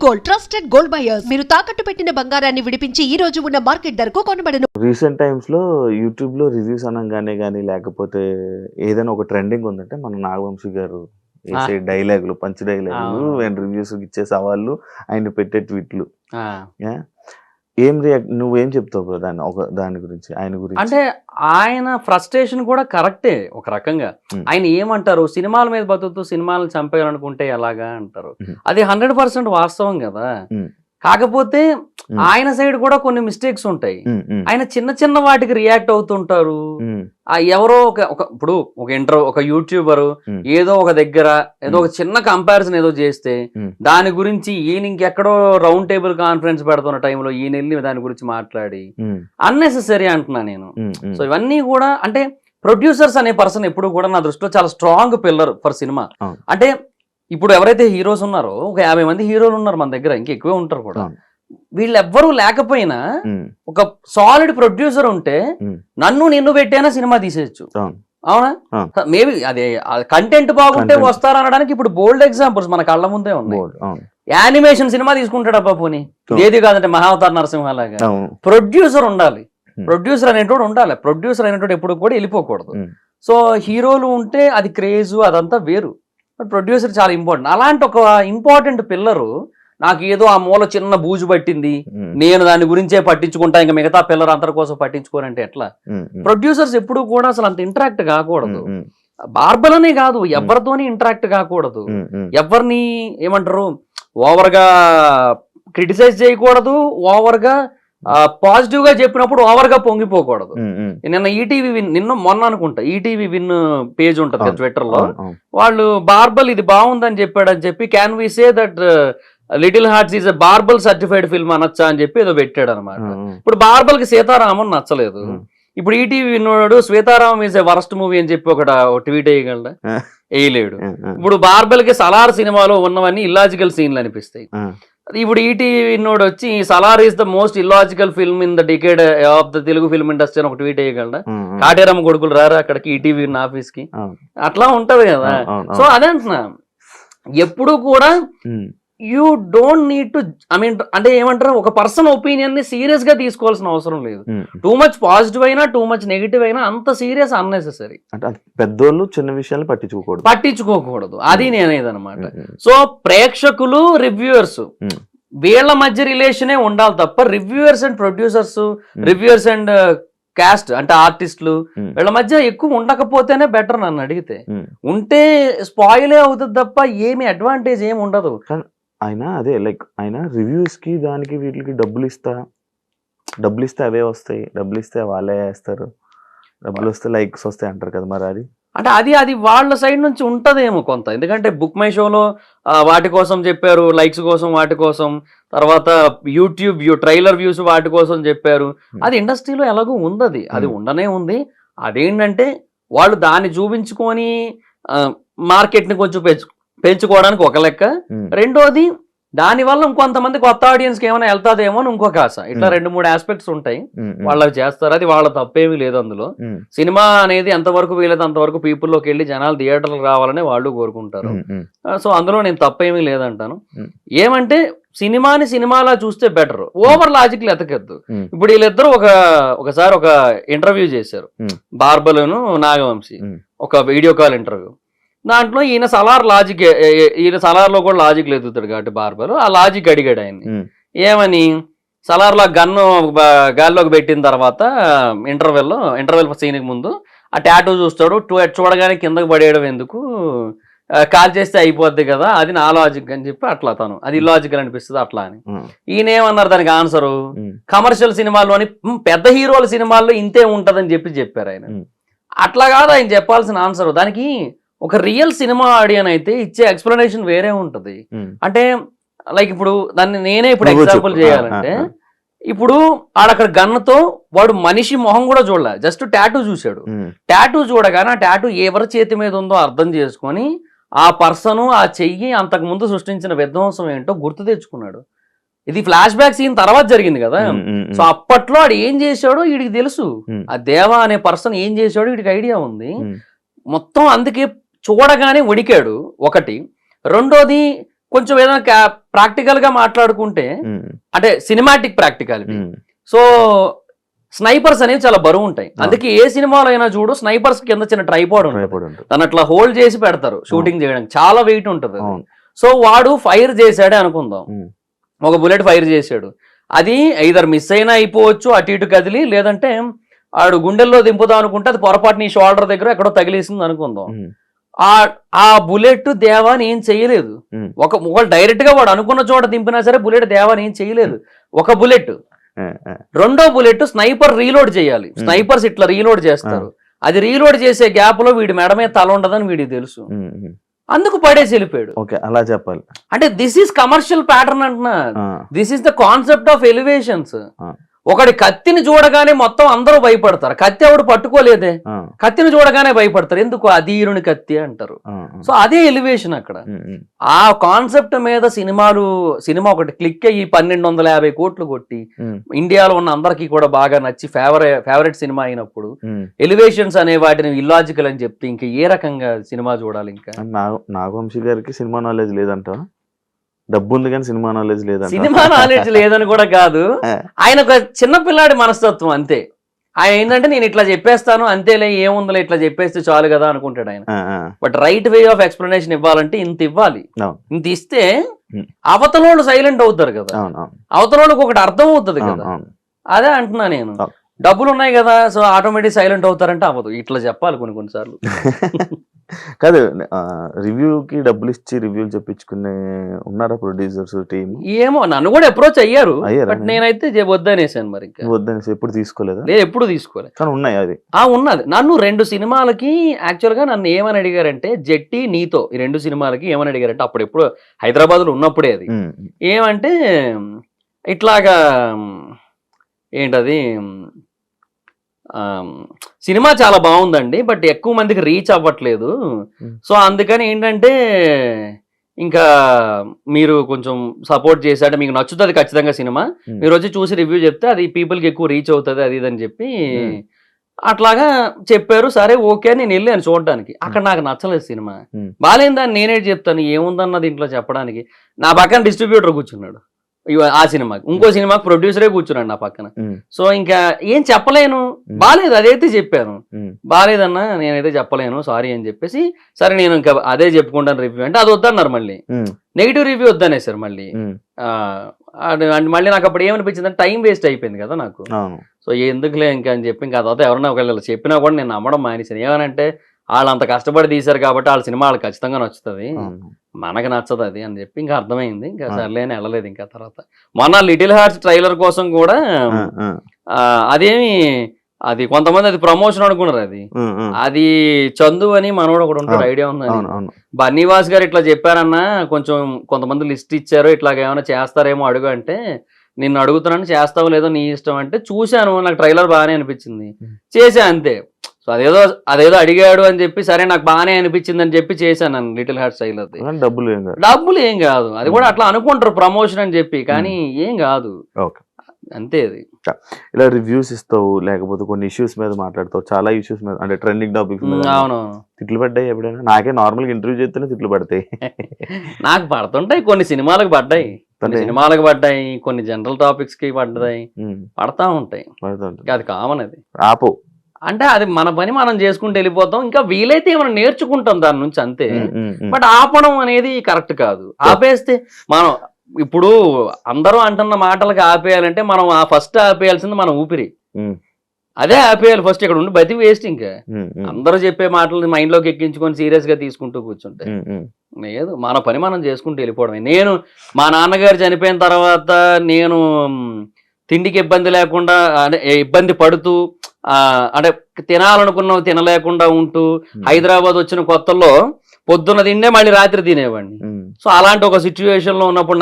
Gold trusted gold buyers మీరు తాకట్టు పెట్టిన బంగారాన్ని విడిపించి ఈ రోజు ఉన్న మార్కెట్ ధరకు కొనబడను. రీసెంట్ టైమ్స్ లో యూట్యూబ్ లో రివ్యూస్ అనగానే కానీ లేకపోతే ఏదైనా ఒక ట్రెండింగ్ ఉందంటే మన నాగవంశీ గారు వేసే డైలాగులు, పంచ్ డైలాగులు అండ్ రివ్యూస్ ఇచ్చే సవాళ్ళు, ఆయన పెట్టే ట్వీట్లు. ఏం నువ్వేం చెప్తావు బ్రో దాని గురించి, ఆయన గురించి? అంటే ఆయన ఫ్రస్ట్రేషన్ కూడా కరెక్టే ఒక రకంగా. ఆయన ఏమంటారు, సినిమాల మీద బతుకుతూ సినిమాలను చంపేయాలనుకుంటే ఎలాగా అంటారు. అది 100% వాస్తవం కదా. కాకపోతే ఆయన సైడ్ కూడా కొన్ని మిస్టేక్స్ ఉంటాయి. ఆయన చిన్న చిన్న వాటికి రియాక్ట్ అవుతుంటారు. ఎవరో ఇప్పుడు ఒక యూట్యూబర్ ఏదో ఒక దగ్గర ఏదో ఒక చిన్న కంపారిజన్ ఏదో చేస్తే దాని గురించి ఈయన ఇంకెక్కడో రౌండ్ టేబుల్ కాన్ఫరెన్స్ పెడుతున్న టైంలో ఈయన వెళ్ళి దాని గురించి మాట్లాడి అన్నెసెసరీ అంటున్నా నేను. సో ఇవన్నీ కూడా అంటే ప్రొడ్యూసర్స్ అనే పర్సన్ ఎప్పుడు కూడా నా దృష్టిలో చాలా స్ట్రాంగ్ పిల్లర్ ఫర్ సినిమా. అంటే ఇప్పుడు ఎవరైతే హీరోస్ ఉన్నారో ఒక 50 మంది హీరోలు ఉన్నారు మన దగ్గర, ఇంకా ఎక్కువే ఉంటారు కూడా. వీళ్ళెవ్వరూ లేకపోయినా ఒక సాలిడ్ ప్రొడ్యూసర్ ఉంటే నిన్ను పెట్టైనా సినిమా తీసేయచ్చు. అవునా? మేబీ అదే కంటెంట్ బాగుంటే వస్తారు అనడానికి ఇప్పుడు బోల్డ్ ఎగ్జాంపుల్స్ మన కళ్ళ ముందే ఉన్నాయి. యానిమేషన్ సినిమా తీసుకుంటాడు అబ్బా, పోనీ ఏది కాదంటే మహావతార్ నరసింహలాగా. ప్రొడ్యూసర్ ఉండాలి, ప్రొడ్యూసర్ అనేటోడు ఉండాలి. ప్రొడ్యూసర్ అనేటోడు ఎప్పుడు కూడా వెళ్ళిపోకూడదు. సో హీరోలు ఉంటే అది క్రేజు అదంతా వేరు, బట్ ప్రొడ్యూసర్ చాలా ఇంపార్టెంట్. అలాంటి ఒక ఇంపార్టెంట్ పిల్లరు నాకు ఏదో ఆ మూల చిన్న బూజు పట్టింది, నేను దాని గురించే పట్టించుకుంటా, ఇంకా మిగతా పిల్లలు అందరి కోసం పట్టించుకోరంటే ఎట్లా? ప్రొడ్యూసర్స్ ఎప్పుడు కూడా అసలు అంత ఇంటరాక్ట్ కాకూడదు. బార్బలనే కాదు, ఎవరితోని ఇంటరాక్ట్ కాకూడదు. ఎవరిని ఏమంటారు ఓవర్ గా క్రిటిసైజ్ చేయకూడదు, ఓవర్ గా పాజిటివ్ గా చెప్పినప్పుడు ఓవర్ గా పొంగిపోకూడదు. నిన్న ఈటీవీ విన్, మొన్న అనుకుంటా ఈటీవీ విన్ పేజ్ ఉంటది కదా ట్విట్టర్ లో, వాళ్ళు బార్బల్ ఇది బాగుందని చెప్పాడని చెప్పి can we say that Little Hearts is a verbal certified film అనొచ్చా అని చెప్పి ఏదో పెట్టాడు అనమాట. ఇప్పుడు బార్బల్ కి సీతారామన్ నచ్చలేదు, ఇప్పుడు ఈటీవీ విన్నాడు Sitaramam is a worst movie అని చెప్పి ఒక ట్వీట్ వేయగలడా? వేయలేడు. ఇప్పుడు బార్బల్ కి సలార్ సినిమాలో ఉన్నవన్నీ ఇల్లాజికల్ సీన్లు అనిపిస్తాయి. ఇప్పుడు ఈటీవీ విన్నోడు వచ్చి Salaar is the most illogical film in the decade of the Telugu film industry అని ఒక ట్వీట్ వేయగలడా? కాటేరమ్మ కొడుకులు రారా అక్కడికి ఈటీవీ ఆఫీస్ కి? అట్లా ఉంటది కదా. సో అదే అంటున్నా, ఎప్పుడు కూడా యూ డోంట్ నీడ్ టు అంటే ఏమంటారు, ఒక పర్సన్ ఒపీనియన్ ని సీరియస్ గా తీసుకోవాల్సిన అవసరం లేదు. టూ మచ్ పాజిటివ్ అయినా టూ మచ్ నెగిటివ్ అయినా అంత సీరియస్ అన్నెసెసరీ. పెద్దోళ్ళు చిన్న విషయాలు పట్టించుకోకూడదు, అది నేనేదన్నమాట. సో ప్రేక్షకులు రివ్యూవర్స్ వీళ్ళ మధ్య రిలేషనే ఉండాలి తప్ప reviewers and producers, reviewers and cost అంటే ఆర్టిస్టులు వీళ్ళ మధ్య ఎక్కువ ఉండకపోతేనే బెటర్ నన్ను అడిగితే. ఉంటే స్పాయిలే అవుతుంది తప్ప ఏమి అడ్వాంటేజ్ ఏమి ఉండదు. ఆయన అదే లైక్ ఆయన రివ్యూస్ కి దానికి వీటికి డబ్బులు ఇస్తే అవే వస్తాయి, డబ్బులు ఇస్తే వాళ్ళే వేస్తారు, డబ్బులు వస్తే లైక్స్ వస్తాయి అంటారు కదా. మరి అది అంటే అది వాళ్ళ సైడ్ నుంచి ఉంటదేమో కొంత. ఎందుకంటే బుక్ మై షోలో వాటి కోసం చెప్పారు, లైక్స్ కోసం వాటి కోసం, తర్వాత యూట్యూబ్ ట్రైలర్ వ్యూస్ వాటి కోసం చెప్పారు. అది ఇండస్ట్రీలో ఎలాగో ఉంది, అది ఉండనే ఉంది. అదేంటంటే వాళ్ళు దాన్ని చూపించుకొని మార్కెట్ని కొంచెం పెంచుకోవడానికి ఒక లెక్క. రెండోది దానివల్ల ఇంకొంతమంది కొత్త ఆడియన్స్ కి ఏమైనా వెళ్తాదేమో అని ఇంకొక ఆశ. ఇట్లా 2-3 ఆస్పెక్ట్స్ ఉంటాయి, వాళ్ళు చేస్తారు. అది వాళ్ళ తప్పేమీ లేదు అందులో. సినిమా అనేది ఎంతవరకు వీలైతే అంతవరకు పీపుల్లోకి వెళ్ళి జనాలు థియేటర్లకు రావాలని వాళ్ళు కోరుకుంటారు. సో అందులో నేను తప్పేమీ లేదంటాను. ఏమంటే సినిమాని సినిమాలా చూస్తే బెటర్, ఓవర్ లాజిక్లు ఎతకద్దు. ఇప్పుడు వీళ్ళిద్దరూ ఒకసారి ఒక ఇంటర్వ్యూ చేశారు, బార్బలును నాగవంశీ, ఒక వీడియో కాల్ ఇంటర్వ్యూ. దాంట్లో ఈయన సలార్లో కూడా లాజిక్ ఎదుగుతాడు కాబట్టి బార్బర్ ఆ లాజిక్ అడిగాడు ఆయన్ని. ఏమని, సలార్లో గన్ను గాల్లోకి పెట్టిన తర్వాత ఇంటర్వెల్ సీన్కి ముందు ఆ టాటూ చూస్తాడు, చూడగానే కిందకు పడేయడం ఎందుకు, కాల్ చేస్తే అయిపోద్ది కదా, అది నా లాజిక్ అని చెప్పి అట్లా తను అది ఇల్లాజికల్ అనిపిస్తుంది అట్లా అని. ఈయన ఏమన్నారు దానికి ఆన్సరు, కమర్షియల్ సినిమాల్లోని పెద్ద హీరోల సినిమాల్లో ఇంతే ఉంటదని చెప్పారు ఆయన. అట్లా కాదు ఆయన చెప్పాల్సిన ఆన్సర్. దానికి ఒక రియల్ సినిమా ఆడియన్ అయితే ఇచ్చే ఎక్స్ప్లెనేషన్ వేరే ఉంటది. అంటే లైక్ ఇప్పుడు దాన్ని నేనే ఇప్పుడు ఎగ్జాంపుల్ చేయాలంటే, ఇప్పుడు ఆడక్కడ గన్నుతో వాడు మనిషి మొహం కూడా చూడలే, జస్ట్ టాటూ చూశాడు. టాటూ చూడగానే ఆ టాటూ ఎవరి చేతి మీద ఉందో అర్థం చేసుకొని ఆ పర్సన్ ఆ చెయ్యి అంతకు ముందు సృష్టించిన విధ్వంసం ఏంటో గుర్తు తెచ్చుకున్నాడు. ఇది ఫ్లాష్ బ్యాక్ సీన్ తర్వాత జరిగింది కదా. సో అప్పట్లో ఆడు ఏం చేశాడో వీడికి తెలుసు, ఆ దేవా అనే పర్సన్ ఏం చేశాడో వీడికి ఐడియా ఉంది మొత్తం. అందుకే చూడగానే వణికాడు ఒకటి. రెండోది కొంచెం ఏదైనా ప్రాక్టికల్ గా మాట్లాడుకుంటే అంటే సినిమాటిక్ ప్రాక్టికాలిటీ. సో స్నైపర్స్ అనేవి చాలా బరువు ఉంటాయి. అందుకే ఏ సినిమాలో అయినా చూడు స్నైపర్స్ కింద చిన్న ట్రైపాడ్ ఉంటుంది, దాన్ని అట్లా హోల్డ్ చేసి పెడతారు షూటింగ్ చేయడానికి, చాలా వెయిట్ ఉంటుంది. సో వాడు ఫైర్ చేశాడే అనుకుందాం, ఒక బుల్లెట్ ఫైర్ చేశాడు, అది ఐదర్ మిస్ అయినా అయిపోవచ్చు అటు ఇటు కదిలి, లేదంటే ఆడు గుండెల్లో దింపుదాం అనుకుంటే అది పొరపాటు నీ షోల్డర్ దగ్గర ఎక్కడో తగిలేసింది అనుకుందాం. ఆ బుల్లెట్ దేవాని ఏం చేయలేదు. ఒక డైరెక్ట్ గా వాడు అనుకున్న చోట దింపినా సరే బుల్లెట్ దేవాని ఏం చేయలేదు. ఒక బుల్లెట్, రెండో బుల్లెట్ స్నైపర్ రీలోడ్ చేయాలి. స్నైపర్స్ ఇట్లా రీలోడ్ చేస్తారు, అది రీలోడ్ చేసే గ్యాప్ లో వీడి మెడ మీద తల ఉండదని వీడికి తెలుసు, అందుకు పడేసి వెళ్ళిపోయాడు. అలా చెప్పాలి. అంటే దిస్ ఈస్ కమర్షియల్ ప్యాటర్న్ అంటున్నా, this is the concept of elevations. ఒకటి కత్తిని చూడగానే మొత్తం అందరూ భయపడతారు, కత్తి ఎవడు పట్టుకోలేదే, కత్తిని చూడగానే భయపడతారు, ఎందుకు అధీరుని కత్తి అంటారు. సో అదే ఎలివేషన్ అక్కడ. ఆ కాన్సెప్ట్ మీద సినిమా ఒకటి క్లిక్ అయ్యి 1250 కోట్లు కొట్టి ఇండియాలో ఉన్న అందరికీ కూడా బాగా నచ్చి ఫేవరెట్ సినిమా అయినప్పుడు ఎలివేషన్స్ అనే వాటిని ఇల్లాజికల్ అని చెప్తే ఇంకా ఏ రకంగా సినిమా చూడాలి? ఇంకా నాగవంశీ గారికి సినిమా నాలెడ్జ్ లేదంట, డబ్బు ఉంది కానీ సినిమా నాలెడ్జ్ లేదంట. సినిమా నాలెడ్జ్ లేదని కూడా కాదు, ఆయన ఒక చిన్న పిల్లాడి మనస్తత్వం అంతే. ఆయన ఏంటంటే నేను ఇట్లా చెప్పేస్తాను అంతేలే, ఏముందిలే ఇట్లా చెప్పేస్తే చాలు కదా అనుకుంటాడు ఆయన. But right way of explanation ఇవ్వాలంటే ఇంత ఇవ్వాలి, ఇంత ఇస్తే అవతలోళ్ళు సైలెంట్ అవుతారు కదా, అవతలోళ్ళకి ఒకటి అర్థం అవుతుంది కదా. అదే అంటున్నా నేను, డబ్బులు ఉన్నాయి కదా సో ఆటోమేటిక్ సైలెంట్ అవుతారంటే అవ్వదు, ఇట్లా చెప్పాలి కొన్నిసార్లు. కాదు, రివ్యూకి డబ్బులు ఇచ్చి రివ్యూలు చెప్పించుకునే ఉన్నారా ప్రొడ్యూసర్స్ టీమ్? ఏమో, నన్ను కూడా అప్రోచ్ అయ్యారు, బట్ నేనైతే వద్దనేసాను. మరి వద్దనేసి ఎప్పుడు తీసుకోలేదా? లేదు, ఎప్పుడు తీసుకోలేదు. కానీ ఉన్నాయి, అది ఉన్నది. నన్ను 2 సినిమాలకి యాక్చువల్ గా నన్ను ఏమని అడిగారంటే, జట్టి నీతో ఈ 2 సినిమాలకి ఏమని అడిగారంటే, అప్పుడెప్పుడు హైదరాబాద్ లో ఉన్నప్పుడే అది ఏమంటే ఇట్లాగా ఏంటది, సినిమా చాలా బాగుందండి బట్ ఎక్కువ మందికి రీచ్ అవ్వట్లేదు, సో అందుకని ఏంటంటే ఇంకా మీరు కొంచెం సపోర్ట్ చేశాడు, మీకు నచ్చుతుంది ఖచ్చితంగా సినిమా, మీరు వచ్చి చూసి రివ్యూ చెప్తే అది పీపుల్కి ఎక్కువ రీచ్ అవుతుంది అది ఇదని చెప్పి అట్లాగా చెప్పారు. సరే ఓకే నేను వెళ్ళాను చూడడానికి, అక్కడ నాకు నచ్చలేదు సినిమా, బాగాలేదని నేనే చెప్తాను, ఏముందన్న దీంట్లో చెప్పడానికి. నా పక్కన డిస్ట్రిబ్యూటర్ కూర్చున్నాడు ఆ సినిమాకి, ఇంకో సినిమాకి ప్రొడ్యూసరే కూర్చున్నాడు నా పక్కన. సో ఇంకా ఏం చెప్పలేను, బాగాలేదు అదైతే చెప్పాను, బాగాలేదన్నా నేనైతే చెప్పలేను సారీ అని చెప్పేసి, సరే నేను ఇంకా అదే చెప్పుకుంటాను రివ్యూ అంటే అది వద్దన్నారు. మళ్ళీ నెగిటివ్ రివ్యూ వద్దనేసారు మళ్ళీ. మళ్ళీ నాకు అప్పుడు ఏమనిపించింది అంటే టైం వేస్ట్ అయిపోయింది కదా నాకు, సో ఎందుకులే ఇంకా అని చెప్పి ఇంకా తర్వాత ఎవరన్నా ఒకవేళ చెప్పినా కూడా నేను నమ్మడం మానేసాను. ఏమనంటే వాళ్ళు అంత కష్టపడి తీశారు కాబట్టి వాళ్ళ సినిమా వాళ్ళకి ఖచ్చితంగా నచ్చుతుంది, మనకు నచ్చదు అది అని చెప్పి ఇంకా అర్థమైంది. ఇంకా సర్లే అని వెళ్ళలేదు. ఇంకా తర్వాత మొన్న లిటిల్ హార్ట్స్ ట్రైలర్ కోసం కూడా అది కొంతమంది అది ప్రమోషన్ అనుకున్నారు, అది చందు అని మనోడు ఒకటి ఉంటాడు, ఐడియా ఉందని. బన్నీవాస్ గారు ఇట్లా చెప్పారన్నా, కొంచెం కొంతమంది లిస్ట్ ఇచ్చారు ఇట్లాగ ఏమైనా చేస్తారేమో అడుగు అంటే, నిన్ను అడుగుతున్నాను చేస్తావు లేదో నీ ఇష్టం అంటే, చూశాను నాకు ట్రైలర్ బాగానే అనిపించింది చేశా అంతే. సో అదేదో అడిగాడు అని చెప్పి సరే నాకు బాగానే అనిపించింది అని చెప్పి చేశాను నన్ను లిటిల్ హార్ట్స్ ట్రైలర్. డబ్బులు ఏం కాదు, అది కూడా అట్లా అనుకుంటారు ప్రమోషన్ అని చెప్పి, కానీ ఏం కాదు అంతే. అది ఇలా రివ్యూస్ ఇస్తావు లేకపోతే కొన్ని ఇష్యూస్ మీద మాట్లాడతావు, చాలా ఇష్యూస్ మీద అంటే ట్రెండింగ్ టాపిక్స్ మీద. అవునవును, తిట్లు పడ్డాయి ఎప్పుడైనా? నాకే నార్మల్గా ఇంటర్వ్యూ చేస్తేనే తిట్లు పడతాయి. నాకు పడుతుంటాయి, కొన్ని సినిమాలకు పడ్డాయి, కొన్ని జనరల్ టాపిక్స్ కి పడ్డాయి, పడతా ఉంటాయి, అది కామన్. అది ఆపు అంటే అది మన పని మనం చేసుకుంటూ వెళ్ళిపోతాం, ఇంకా వీలైతే ఏమైనా నేర్చుకుంటాం దాని నుంచి అంతే. బట్ ఆపడం అనేది కరెక్ట్ కాదు. ఆపేస్తే మనం ఇప్పుడు అందరూ అంటున్న మాటలకు ఆపేయాలంటే మనం ఫస్ట్ ఆపేయాల్సింది మన ఊపిరి, అదే ఆపేయాలి ఫస్ట్. ఇక్కడ ఉండి బతి వేస్ట్. ఇంకా అందరూ చెప్పే మాటలు మైండ్ లోకి ఎక్కించుకొని సీరియస్ గా తీసుకుంటూ కూర్చుంటే లేదు, మన పని మనం చేసుకుంటూ వెళ్ళిపోవడమే. నేను మా నాన్నగారు చనిపోయిన తర్వాత నేను తిండికి ఇబ్బంది లేకుండా అంటే ఇబ్బంది పడుతూ అంటే తినాలనుకున్నవి తినలేకుండా ఉంటూ హైదరాబాద్ వచ్చిన కొత్తల్లో పొద్దున్న తిండే మళ్ళీ రాత్రి తినేవాడిని. సో అలాంటి ఒక సిచ్యువేషన్ లో ఉన్నప్పుడు